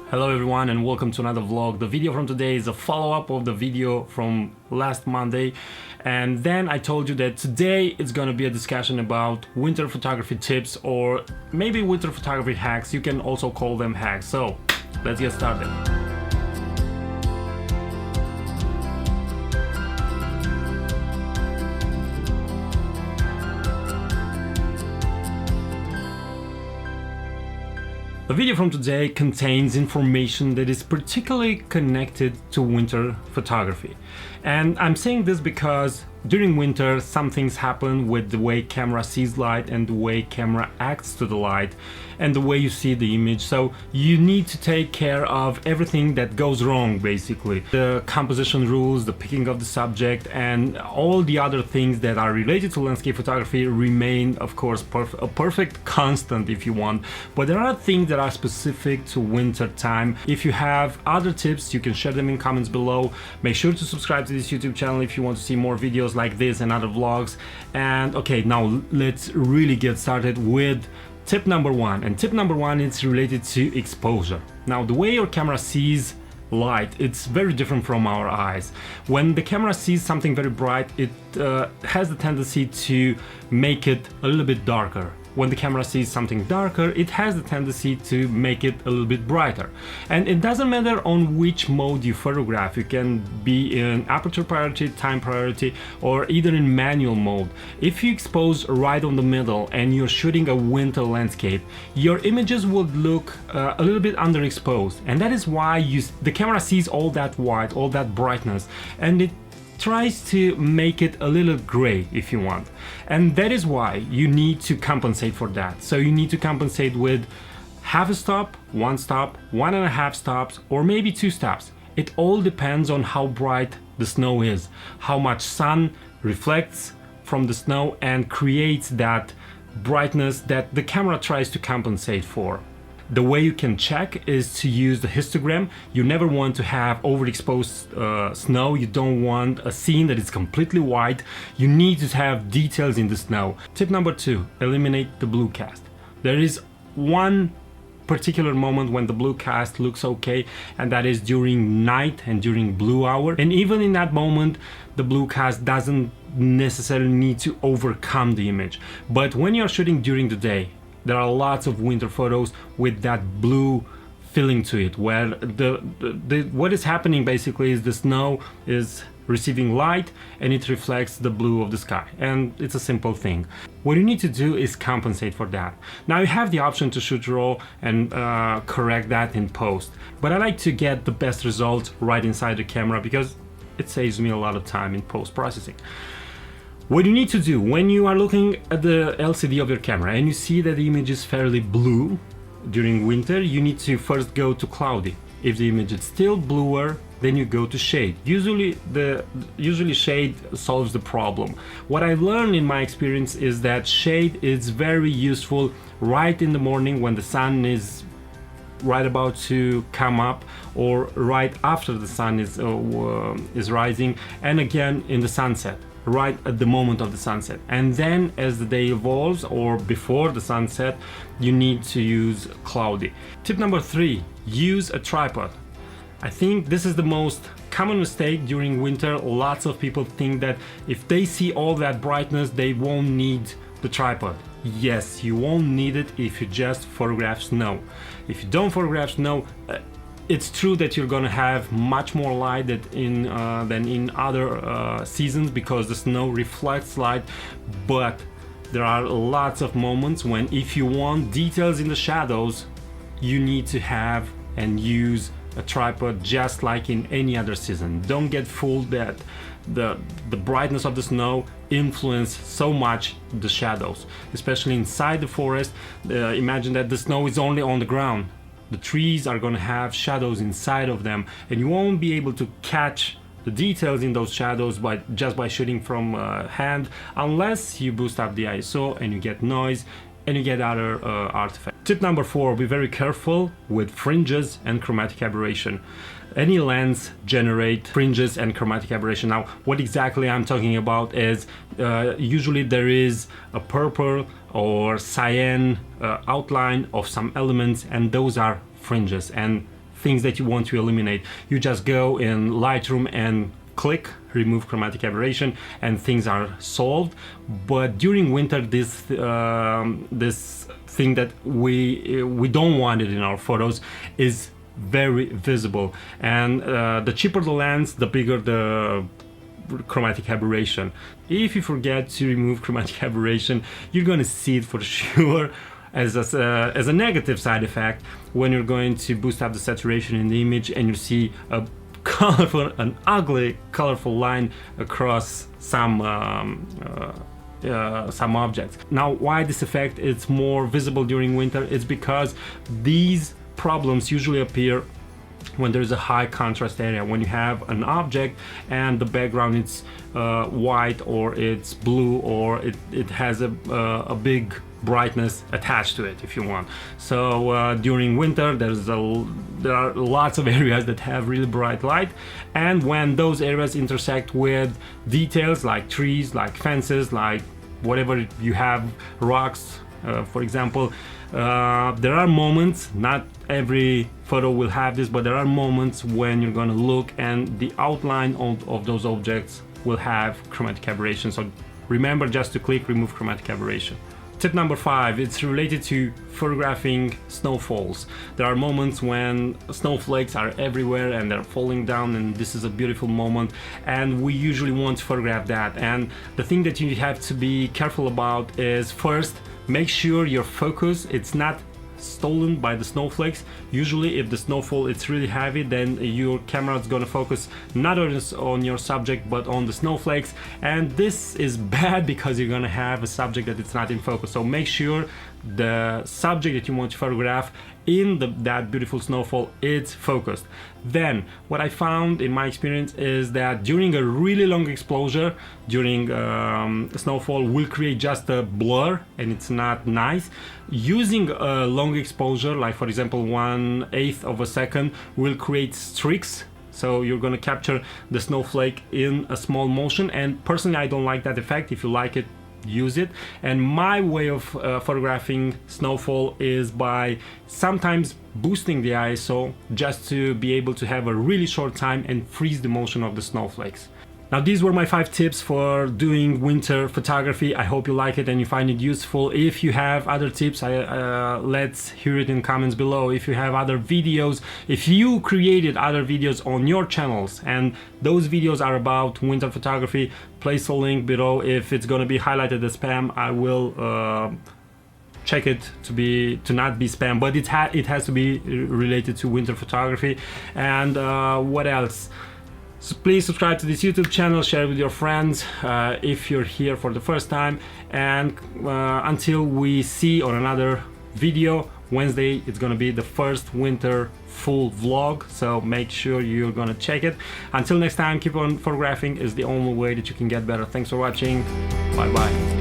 Hello everyone and welcome to another vlog. The video from today is a follow-up of the video from last Monday, and then I told you that today it's gonna be a discussion about winter photography tips, or maybe winter photography hacks. You can also call them hacks. So let's get started. The video from today contains information that is particularly connected to winter photography. And I'm saying this because during winter some things happen with the way camera sees light and the way camera acts to the light and the way you see the image. So you need to take care of everything that goes wrong, basically. The composition rules, the picking of the subject, and all the other things that are related to landscape photography remain, of course, a perfect constant if you want. But there are things that are specific to winter time. If you have other tips, you can share them in comments below. Make sure to subscribe to this YouTube channel if you want to see more videos like this and other vlogs. And okay, now let's really get started with tip number one. And tip number one is related to exposure. Now, the way your camera sees light, it's very different from our eyes. When the camera sees something very bright, it has the tendency to make it a little bit darker. When the camera sees something darker, it has the tendency to make it a little bit brighter. And it doesn't matter on which mode you photograph. You can be in aperture priority, time priority, or either in manual mode. If you expose right on the middle and you're shooting a winter landscape, your images would look a little bit underexposed. And that is why the camera sees all that white, all that brightness, and it tries to make it a little gray if you want. And that is why you need to compensate for that. So you need to compensate with half a stop, 1 stop, 1.5 stops, or maybe 2 stops. It all depends on how bright the snow is, how much sun reflects from the snow and creates that brightness that the camera tries to compensate for. The way you can check is to use the histogram. You never want to have overexposed snow. You don't want a scene that is completely white. You need to have details in the snow. Tip number 2, eliminate the blue cast. There is one particular moment when the blue cast looks okay, and that is during night and during blue hour. And even in that moment, the blue cast doesn't necessarily need to overcome the image. But when you're shooting during the day, there are lots of winter photos with that blue feeling to it, where what is happening basically is the snow is receiving light and it reflects the blue of the sky, and it's a simple thing. What you need to do is compensate for that. Now you have the option to shoot raw and correct that in post, but I like to get the best result right inside the camera because it saves me a lot of time in post processing. What you need to do when you are looking at the LCD of your camera and you see that the image is fairly blue during winter, you need to first go to cloudy. If the image is still bluer, then you go to shade. Usually shade solves the problem. What I've learned in my experience is that shade is very useful right in the morning when the sun is right about to come up, or right after the sun is rising, and again in the sunset, right at the moment of the sunset. And then as the day evolves, or before the sunset, you need to use cloudy. Tip number 3, use a tripod. I think this is the most common mistake during winter. Lots of people think that if they see all that brightness, they won't need the tripod. Yes, you won't need it if you just photograph snow. If you don't photograph snow, it's true that you're gonna have much more light than in other seasons because the snow reflects light, but there are lots of moments when if you want details in the shadows, you need to have and use a tripod just like in any other season. Don't get fooled that the brightness of the snow influence so much the shadows, especially inside the forest. Imagine that the snow is only on the ground. The trees are going to have shadows inside of them, and you won't be able to catch the details in those shadows just by shooting from hand, unless you boost up the ISO and you get noise and you get other artifacts. Tip number 4, be very careful with fringes and chromatic aberration. Any lens generate fringes and chromatic aberration. Now, what exactly I'm talking about is usually there is a purple or cyan outline of some elements, and those are fringes. And things that you want to eliminate. You just go in Lightroom and click remove chromatic aberration and things are solved. But during winter, this thing that we don't want it in our photos is very visible, and the cheaper the lens, the bigger the chromatic aberration. If you forget to remove chromatic aberration, you're going to see it for sure as a negative side effect when you're going to boost up the saturation in the image and you see an ugly colorful line across some objects. Now, why this effect is more visible during winter? It's because these problems usually appear when there's a high contrast area, when you have an object and the background is white or it's blue or it has a big brightness attached to it, if you want. So during winter there are lots of areas that have really bright light, and when those areas intersect with details like trees, like fences, like whatever you have, rocks, for example, there are moments, not every photo will have this, but there are moments when you're going to look and the outline of those objects will have chromatic aberration. So remember just to click remove chromatic aberration. Tip number 5, it's related to photographing snowfalls. There are moments when snowflakes are everywhere and they're falling down, and this is a beautiful moment, and we usually want to photograph that. And the thing that you have to be careful about is, first, make sure your focus it's not stolen by the snowflakes. Usually if the snowfall it's really heavy, then your camera is gonna focus not on your subject but on the snowflakes, and this is bad because you're gonna have a subject that it's not in focus. So make sure the subject that you want to photograph in that beautiful snowfall it's focused. Then what I found in my experience is that during a really long exposure during snowfall will create just a blur and it's not nice. Using a long exposure, like for example 1/8 of a second, will create streaks. So you're going to capture the snowflake in a small motion, and personally I don't like that effect. If you like it, use it. And my way of photographing snowfall is by sometimes boosting the ISO just to be able to have a really short time and freeze the motion of the snowflakes. Now, these were my 5 tips for doing winter photography. I hope you like it and you find it useful. If you have other tips, let's hear it in comments below. If you have other videos, if you created other videos on your channels and those videos are about winter photography, place a link below. If it's going to be highlighted as spam, I will check it to not be spam, but it has to be related to winter photography. And what else? So please subscribe to this YouTube channel, share it with your friends if you're here for the first time, and until we see on another video, Wednesday it's gonna be the first winter full vlog, so make sure you're gonna check it. Until next time, keep on photographing is the only way that you can get better. Thanks for watching, bye bye.